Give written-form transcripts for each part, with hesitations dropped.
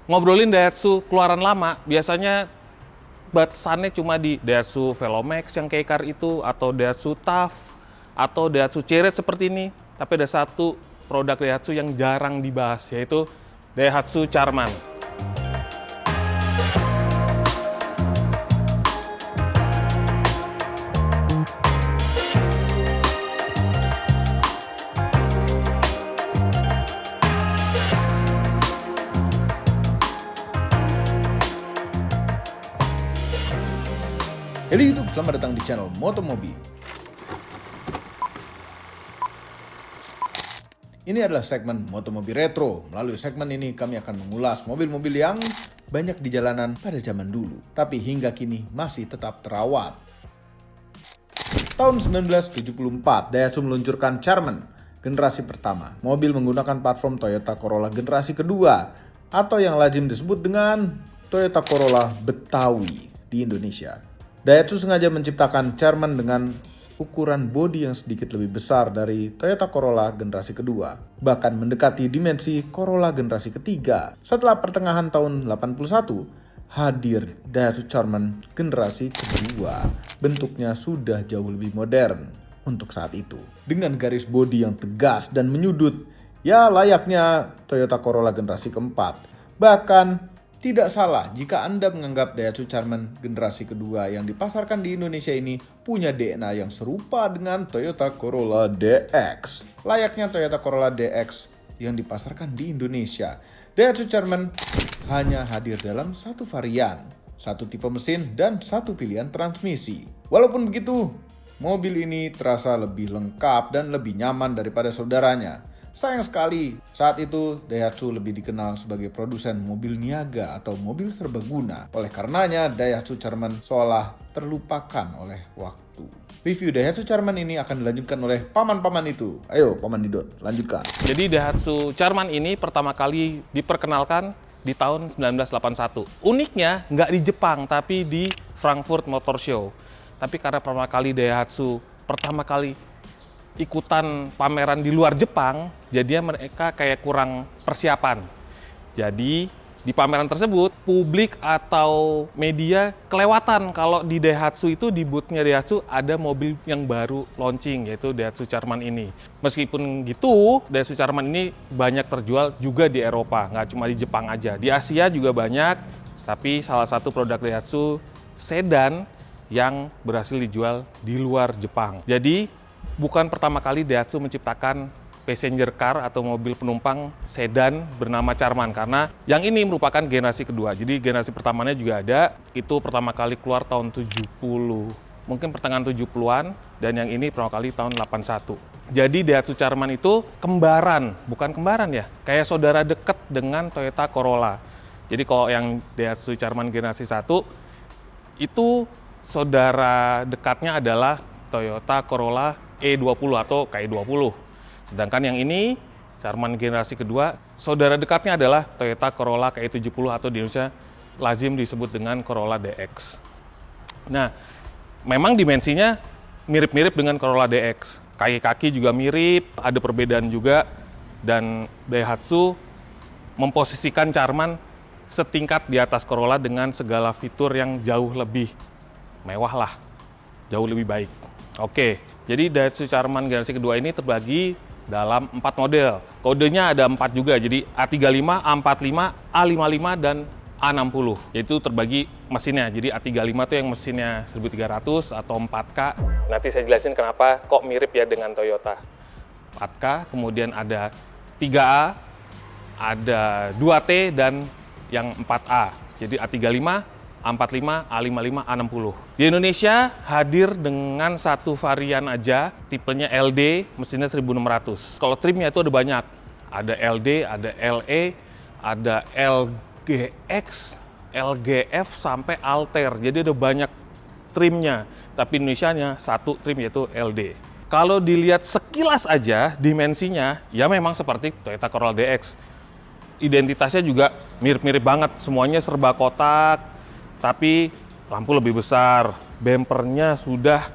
ngobrolin Daihatsu keluaran lama, biasanya batasannya cuma di Daihatsu Velomax yang K-Car itu, atau Daihatsu TAF, atau Daihatsu Chery seperti ini. Tapi ada satu produk Daihatsu yang jarang dibahas, yaitu Daihatsu Charman. Halo YouTube, selamat datang di channel Motomobi. Ini adalah segmen Motomobi Retro. Melalui segmen ini kami akan mengulas mobil-mobil yang banyak di jalanan pada zaman dulu, tapi hingga kini masih tetap terawat. Tahun 1974, Daihatsu meluncurkan Charman generasi pertama. Mobil menggunakan platform Toyota Corolla generasi kedua, atau yang lazim disebut dengan Toyota Corolla Betawi di Indonesia. Daihatsu sengaja menciptakan Charman dengan ukuran bodi yang sedikit lebih besar dari Toyota Corolla generasi kedua, bahkan mendekati dimensi Corolla generasi ketiga. Setelah pertengahan tahun 81, hadir Daihatsu Charman generasi kedua. Bentuknya sudah jauh lebih modern untuk saat itu, dengan garis bodi yang tegas dan menyudut, ya layaknya Toyota Corolla generasi keempat. Bahkan tidak salah jika Anda menganggap Daihatsu Charman generasi kedua yang dipasarkan di Indonesia ini punya DNA yang serupa dengan Toyota Corolla DX. Layaknya Toyota Corolla DX yang dipasarkan di Indonesia, Daihatsu Charman hanya hadir dalam satu varian, satu tipe mesin, dan satu pilihan transmisi. Walaupun begitu, mobil ini terasa lebih lengkap dan lebih nyaman daripada saudaranya. Sayang sekali, saat itu Daihatsu lebih dikenal sebagai produsen mobil niaga atau mobil serbaguna. Oleh karenanya, Daihatsu Charman seolah terlupakan oleh waktu. Review Daihatsu Charman ini akan dilanjutkan oleh paman-paman itu. Ayo, Paman Didot, lanjutkan. Jadi Daihatsu Charman ini pertama kali diperkenalkan di tahun 1981. Uniknya nggak di Jepang, tapi di Frankfurt Motor Show. Tapi karena pertama kali Daihatsu pertama kali ikutan pameran di luar Jepang, jadinya mereka kayak kurang persiapan. Jadi di pameran tersebut, publik atau media kelewatan kalau di Daihatsu itu, di booth-nya Daihatsu ada mobil yang baru launching, yaitu Daihatsu Charman ini. Meskipun gitu, Daihatsu Charman ini banyak terjual juga di Eropa, nggak cuma di Jepang aja. Di Asia juga banyak, tapi salah satu produk Daihatsu sedan yang berhasil dijual di luar Jepang. Jadi bukan pertama kali Daihatsu menciptakan passenger car atau mobil penumpang sedan bernama Charman, karena yang ini merupakan generasi kedua. Jadi generasi pertamanya juga ada, itu pertama kali keluar tahun 70, mungkin pertengahan 70-an, dan yang ini pertama kali tahun 81. Jadi Daihatsu Charman itu kembaran, bukan kembaran ya, kayak saudara dekat dengan Toyota Corolla. Jadi kalau yang Daihatsu Charman generasi 1, itu saudara dekatnya adalah Toyota Corolla E20 atau KE20. Sedangkan yang ini, Charman generasi kedua, saudara dekatnya adalah Toyota Corolla KE70 atau di Indonesia lazim disebut dengan Corolla DX. Nah, memang dimensinya mirip-mirip dengan Corolla DX. Kaki-kaki juga mirip, ada perbedaan juga, dan Daihatsu memposisikan Charman setingkat di atas Corolla dengan segala fitur yang jauh lebih mewah lah, jauh lebih baik. Oke, jadi Daihatsu Charman generasi kedua ini terbagi dalam 4 model. Kodenya ada 4 juga, jadi A35, A45, A55, dan A60. Yaitu terbagi mesinnya, jadi A35 itu yang mesinnya 1300 atau 4K. Nanti saya jelasin kenapa kok mirip ya dengan Toyota. 4K, kemudian ada 3A, ada 2T, dan yang 4A. Jadi A35, A45, A55, A60. Di Indonesia hadir dengan satu varian aja, tipenya LD, mesinnya 1600. Kalau trimnya itu ada banyak. Ada LD, ada LE, ada LGX, LGF, sampai Alter. Jadi ada banyak trimnya. Tapi Indonesianya satu trim, yaitu LD. Kalau dilihat sekilas aja, dimensinya ya memang seperti Toyota Corolla DX. Identitasnya juga mirip-mirip banget. Semuanya serba kotak, tapi lampu lebih besar, bempernya sudah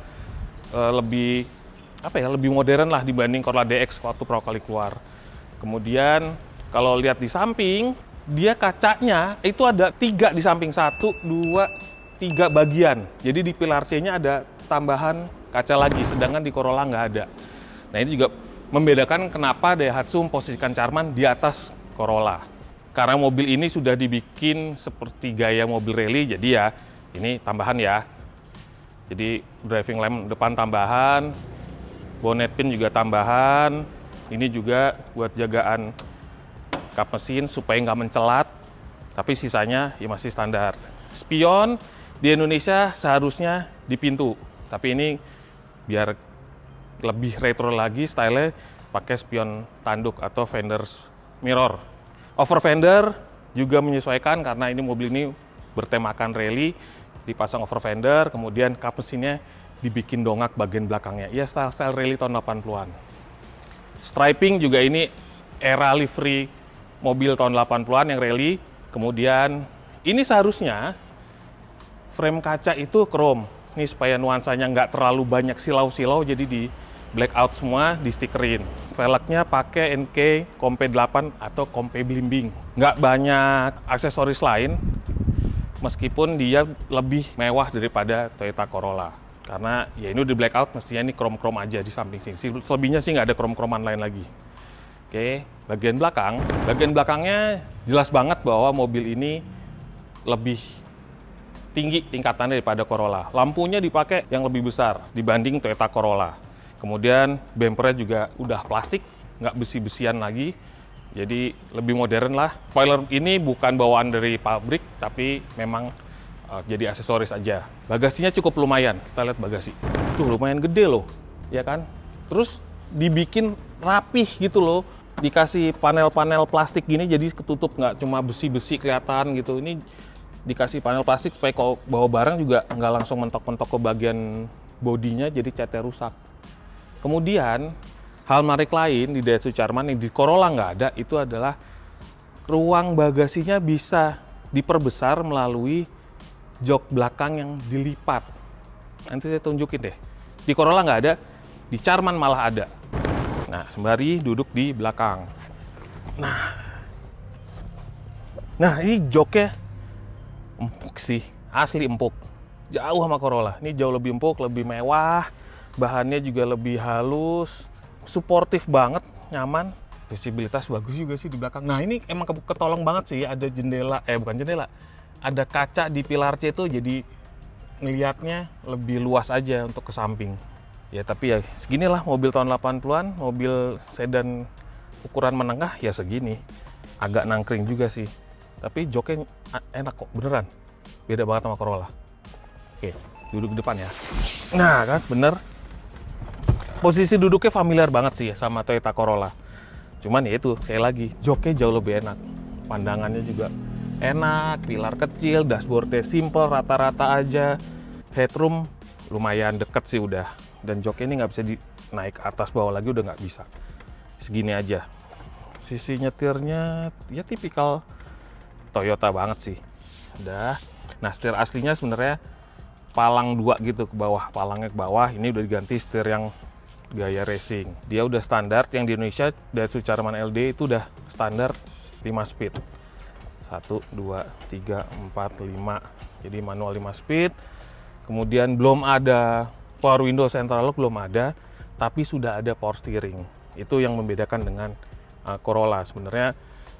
lebih lebih modern lah dibanding Corolla DX waktu pertama kali keluar. Kemudian kalau lihat di samping, dia kacanya itu ada 3 di samping, 1, 2, 3 bagian. Jadi di pilar C-nya ada tambahan kaca lagi, sedangkan di Corolla nggak ada. Nah ini juga membedakan kenapa Daihatsu memposisikan Charman di atas Corolla. Karena mobil ini sudah dibikin seperti gaya mobil rally, jadi ya ini tambahan ya. Jadi driving lamp depan tambahan, bonnet pin juga tambahan. Ini juga buat jagaan kap mesin supaya nggak mencelat, tapi sisanya ya masih standar. Spion di Indonesia seharusnya di pintu, tapi ini biar lebih retro lagi style-nya pakai spion tanduk atau fender mirror. Over fender juga menyesuaikan karena ini mobil ini bertemakan rally, dipasang over fender, kemudian kap mesinnya dibikin dongak bagian belakangnya. Ya style rally tahun 80-an. Striping juga ini era livery mobil tahun 80-an yang rally. Kemudian ini seharusnya frame kaca itu chrome. Ini supaya nuansanya nggak terlalu banyak silau-silau, jadi di blackout semua, di stikerin. Velgnya pakai NK Compe 8 atau Compe Blimbing. Nggak banyak aksesoris lain, meskipun dia lebih mewah daripada Toyota Corolla. Karena ya ini udah blackout, mestinya ini chrome-chrome aja di samping sini. Selebihnya sih nggak ada chrome-chromean lain lagi. Oke, bagian belakangnya jelas banget bahwa mobil ini lebih tinggi tingkatannya daripada Corolla. Lampunya dipakai yang lebih besar dibanding Toyota Corolla. Kemudian bumpernya juga udah plastik, nggak besi-besian lagi, jadi lebih modern lah. Spoiler ini bukan bawaan dari pabrik, tapi memang jadi aksesoris aja. Bagasinya cukup lumayan, kita lihat bagasi. Tuh lumayan gede loh, ya kan? Terus dibikin rapih gitu loh. Dikasih panel-panel plastik gini, jadi ketutup, nggak cuma besi-besi kelihatan gitu. Ini dikasih panel plastik supaya kalau bawa barang juga nggak langsung mentok-mentok ke bagian bodinya, jadi catnya rusak. Kemudian hal menarik lain di Daihatsu Charman yang di Corolla nggak ada, itu adalah ruang bagasinya bisa diperbesar melalui jok belakang yang dilipat. Nanti saya tunjukin deh. Di Corolla nggak ada, di Charman malah ada. Nah, sembari duduk di belakang. Nah ini joknya empuk sih, asli empuk. Jauh sama Corolla. Ini jauh lebih empuk, lebih mewah. Bahannya juga lebih halus, suportif banget, nyaman. Visibilitas bagus juga sih di belakang. Nah ini emang ketolong banget sih, ada jendela, bukan jendela, ada kaca di pilar C itu, jadi ngelihatnya lebih luas aja untuk ke samping. Ya tapi ya seginilah mobil tahun 80-an, mobil sedan ukuran menengah ya segini. Agak nangkring juga sih. Tapi joknya enak kok, beneran. Beda banget sama Corolla. Oke, duduk di depan ya. Nah kan, bener. Posisi duduknya familiar banget sih sama Toyota Corolla. Cuman ya itu, sekali lagi, joknya jauh lebih enak. Pandangannya juga enak, pilar kecil, dashboardnya simple, rata-rata aja. Headroom lumayan deket sih udah. Dan joknya ini nggak bisa naik atas bawah lagi, udah nggak bisa. Segini aja. Sisi nyetirnya ya tipikal Toyota banget sih. Udah. Nah setir aslinya sebenarnya palang 2 gitu ke bawah, palangnya ke bawah. Ini udah diganti setir yang gaya racing. Dia udah standar, yang di Indonesia Daihatsu Charman LD itu udah standar 5 speed. 1, 2, 3, 4, 5. Jadi manual 5 speed. Kemudian belum ada power window central lock, belum ada, tapi sudah ada power steering. Itu yang membedakan dengan Corolla. Sebenarnya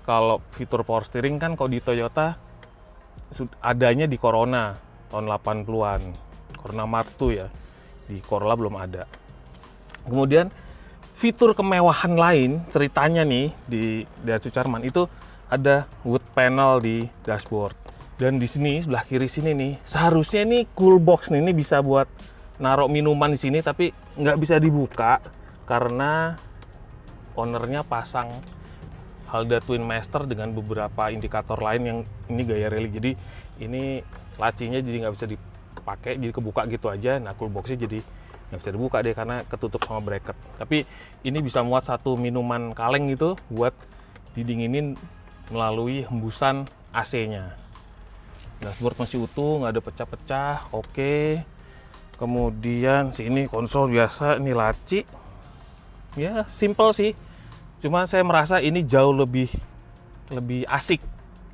kalau fitur power steering kan kalau di Toyota adanya di Corona tahun 80-an. Corona Mark II ya. Di Corolla belum ada. Kemudian fitur kemewahan lain ceritanya nih di Daihatsu Charman itu ada wood panel di dashboard. Dan di sini sebelah kiri sini nih, seharusnya ini cool box nih, ini bisa buat naruh minuman di sini, tapi nggak bisa dibuka karena ownernya pasang Halda Twin Master dengan beberapa indikator lain yang ini gaya rally. Jadi ini lacinya jadi nggak bisa dipakai, jadi kebuka gitu aja. Nah cool boxnya jadi nggak bisa dibuka deh karena ketutup sama bracket. Tapi ini bisa muat satu minuman kaleng gitu buat didinginin melalui hembusan AC-nya. Dashboard masih utuh, nggak ada pecah-pecah, oke. Kemudian sini konsol biasa, ini laci. Ya, simple sih. Cuma saya merasa ini jauh lebih asik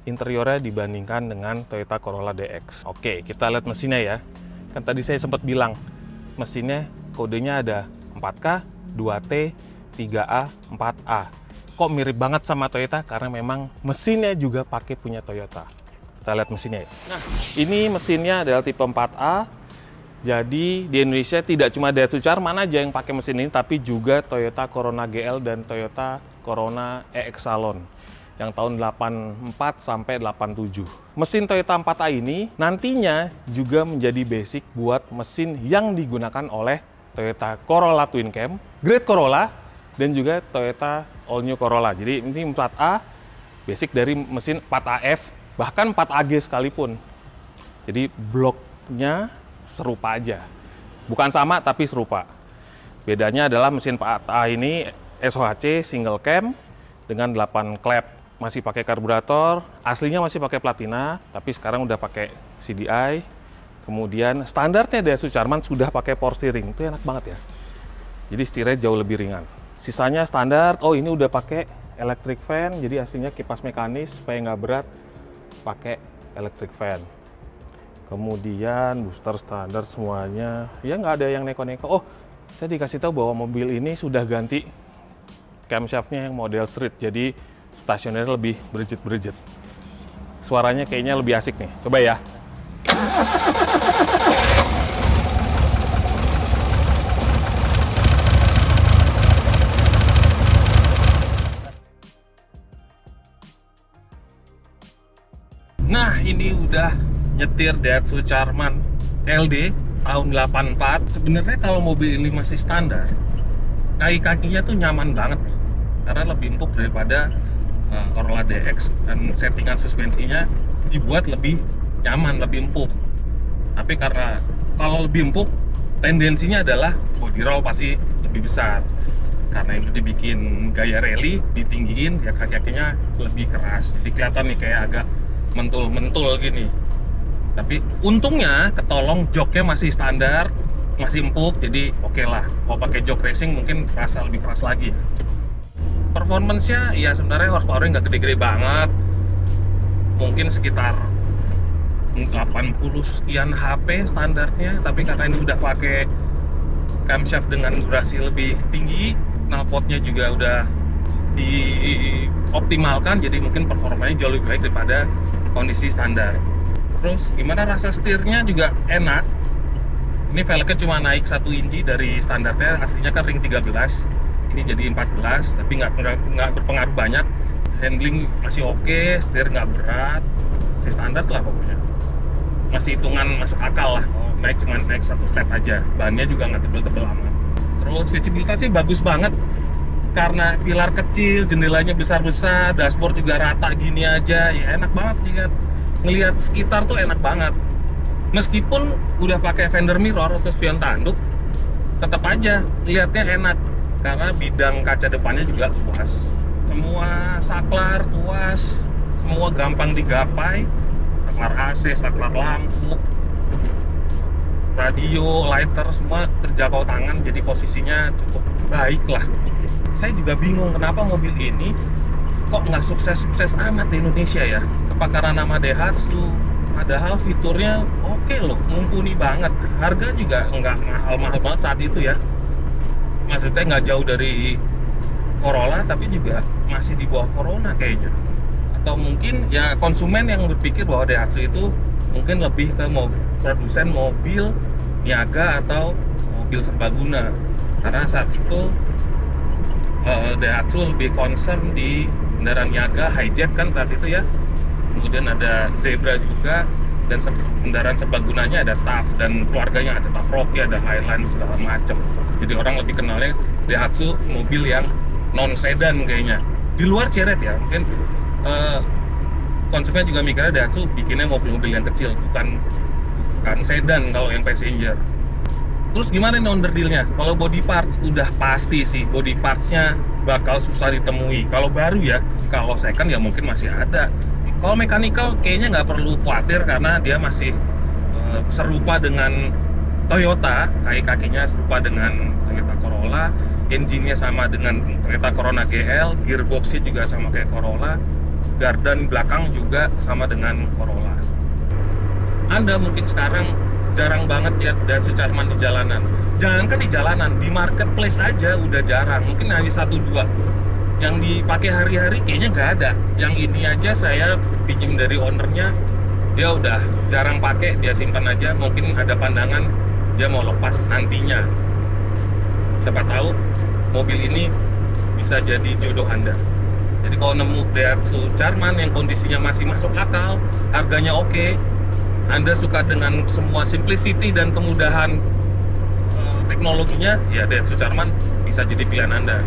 interiornya dibandingkan dengan Toyota Corolla DX. Oke, kita lihat mesinnya ya. Kan tadi saya sempat bilang, mesinnya kodenya ada 4K, 2T, 3A, 4A. Kok mirip banget sama Toyota? Karena memang mesinnya juga pakai punya Toyota. Kita lihat mesinnya ya. Nah, ini mesinnya adalah tipe 4A. Jadi di Indonesia tidak cuma Daihatsu Charman aja yang pakai mesin ini, tapi juga Toyota Corona GL dan Toyota Corona EX Salon yang tahun 84 sampai 87. Mesin Toyota 4A ini nantinya juga menjadi basic buat mesin yang digunakan oleh Toyota Corolla Twin Cam, Great Corolla, dan juga Toyota All New Corolla. Jadi ini 4A basic dari mesin 4AF, bahkan 4AG sekalipun. Jadi bloknya serupa aja. Bukan sama, tapi serupa. Bedanya adalah mesin 4A ini SOHC single cam dengan 8 klep. Masih pakai karburator, aslinya masih pakai platina, tapi sekarang udah pakai CDI. Kemudian standarnya Daihatsu Charman sudah pakai power steering. Itu enak banget ya. Jadi setirnya jauh lebih ringan. Sisanya standar, oh ini udah pakai electric fan, jadi aslinya kipas mekanis supaya nggak berat, pakai electric fan. Kemudian booster standar semuanya, ya nggak ada yang neko-neko. Oh, saya dikasih tahu bahwa mobil ini sudah ganti camshaftnya yang model street, jadi stasioner lebih berjet-berjet. Suaranya kayaknya lebih asik nih, coba ya. Nah, ini udah nyetir Daihatsu Charman LD tahun 84. Sebenarnya kalau mobil ini masih standar, kaki-kakinya tuh nyaman banget karena lebih empuk daripada Corolla DX, dan settingan suspensinya dibuat lebih nyaman, lebih empuk. Tapi karena kalau lebih empuk, tendensinya adalah body roll pasti lebih besar. Karena itu dibikin gaya rally, ditinggiin, ya kaki-kakinya lebih keras. Jadi kelihatan nih kayak agak mentul-mentul gini. Tapi untungnya ketolong joknya masih standar, masih empuk, jadi oke lah. Kalau pakai jok racing mungkin terasa lebih keras lagi. Performance-nya ya sebenarnya horsepower-nya nggak gede-gede banget, mungkin sekitar 80 sekian HP standarnya. Tapi karena ini udah pakai camshaft dengan durasi lebih tinggi, knalpotnya juga udah dioptimalkan, jadi mungkin performanya jauh lebih baik daripada kondisi standar. Terus gimana, rasa setirnya juga enak. Ini velgnya cuma naik 1 inci dari standarnya, aslinya kan ring 13, ini jadi 14, tapi nggak berpengaruh banyak. Handling masih oke, setir nggak berat, masih standar lah pokoknya. Masih hitungan masuk akal lah, naik cuma naik 1 step aja. Bannya juga nggak tebel-tebel amat. Terus visibilitasnya bagus banget, karena pilar kecil, jendelanya besar-besar, dashboard juga rata gini aja, ya enak banget ngelihat sekitar tuh enak banget. Meskipun udah pakai fender mirror atau spion tanduk, tetap aja lihatnya enak karena bidang kaca depannya juga luas. Semua saklar luas, semua gampang digapai. Saklar AC, saklar lampu, radio, lighter, semua terjangkau tangan, jadi posisinya cukup baik lah. Saya juga bingung kenapa mobil ini kok nggak sukses-sukses amat di Indonesia ya. Apa karena nama Daihatsu? Padahal fiturnya oke loh, mumpuni banget. Harga juga nggak mahal-mahal banget saat itu ya. Maksudnya nggak jauh dari Corolla, tapi juga masih di bawah Corona kayaknya. Atau mungkin ya konsumen yang berpikir bahwa Daihatsu itu mungkin lebih ke produsen mobil niaga atau mobil serbaguna. Karena saat itu Daihatsu lebih concern di kendaraan niaga, hijet kan saat itu ya. Kemudian ada Zebra juga, dan kendaraan serbagunanya ada TAF, dan keluarganya ada TAF Rocky, ada Highland, segala macam. Jadi orang lebih kenalnya Daihatsu mobil yang non sedan kayaknya. Di luar Ceret ya, mungkin konsumen juga mikirnya Daihatsu bikinnya mobil-mobil yang kecil, bukan sedan kalau yang passenger. Terus gimana nih underdealnya? Kalau body parts udah pasti sih, body partsnya bakal susah ditemui. Kalau baru ya, kalau second ya mungkin masih ada. Kalau mechanical kayaknya nggak perlu khawatir karena dia masih serupa dengan Toyota, kaki-kakinya serupa dengan Toyota Corolla, engine-nya sama dengan Toyota Corona GL, gearbox-nya juga sama kayak Corolla. gardan belakang juga sama dengan Corolla. Anda mungkin sekarang jarang banget lihat Daihatsu Charman di jalanan. Jangankan di jalanan, di marketplace aja udah jarang. Mungkin hanya 1-2. Yang dipakai hari-hari kayaknya nggak ada. Yang ini aja saya pinjam dari ownernya, dia udah jarang pakai, dia simpan aja. Mungkin ada pandangan dia mau lepas nantinya. Siapa tahu mobil ini bisa jadi jodoh Anda. Jadi kalau nemu Daihatsu Charman yang kondisinya masih masuk akal, harganya oke, Anda suka dengan semua simplicity dan kemudahan teknologinya, ya Daihatsu Charman bisa jadi pilihan Anda.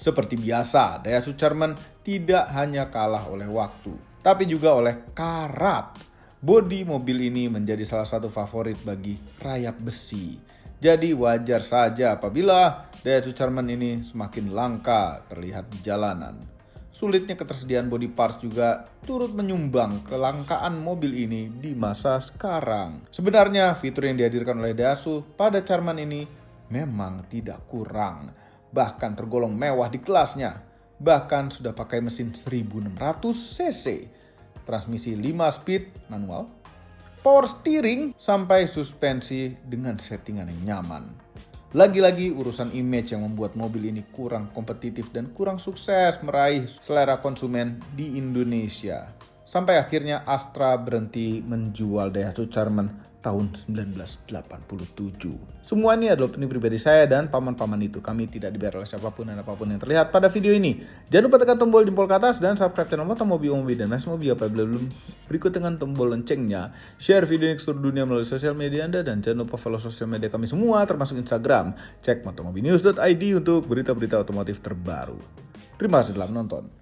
Seperti biasa, Daihatsu Charman tidak hanya kalah oleh waktu, tapi juga oleh karat. Bodi mobil ini menjadi salah satu favorit bagi rayap besi. Jadi wajar saja apabila Daihatsu Charman ini semakin langka terlihat di jalanan. Sulitnya ketersediaan body parts juga turut menyumbang kelangkaan mobil ini di masa sekarang. Sebenarnya fitur yang dihadirkan oleh Daihatsu pada Charman ini memang tidak kurang, bahkan tergolong mewah di kelasnya. Bahkan sudah pakai mesin 1600 cc, transmisi 5 speed manual, power steering, sampai suspensi dengan settingan yang nyaman. Lagi-lagi urusan image yang membuat mobil ini kurang kompetitif dan kurang sukses meraih selera konsumen di Indonesia. Sampai akhirnya Astra berhenti menjual Daihatsu Charman tahun 1987. Semua ini adalah opini pribadi saya dan paman-paman itu. Kami tidak dibayar oleh siapapun dan apapun yang terlihat pada video ini. Jangan lupa tekan tombol jempol ke atas dan subscribe channel Motomobi dan Mas Mobi apabila belum. Berikut dengan tombol loncengnya. Share video ini ke seluruh dunia melalui sosial media Anda dan jangan lupa follow sosial media kami semua termasuk Instagram. Cek motomobinews.id untuk berita-berita otomotif terbaru. Terima kasih telah menonton.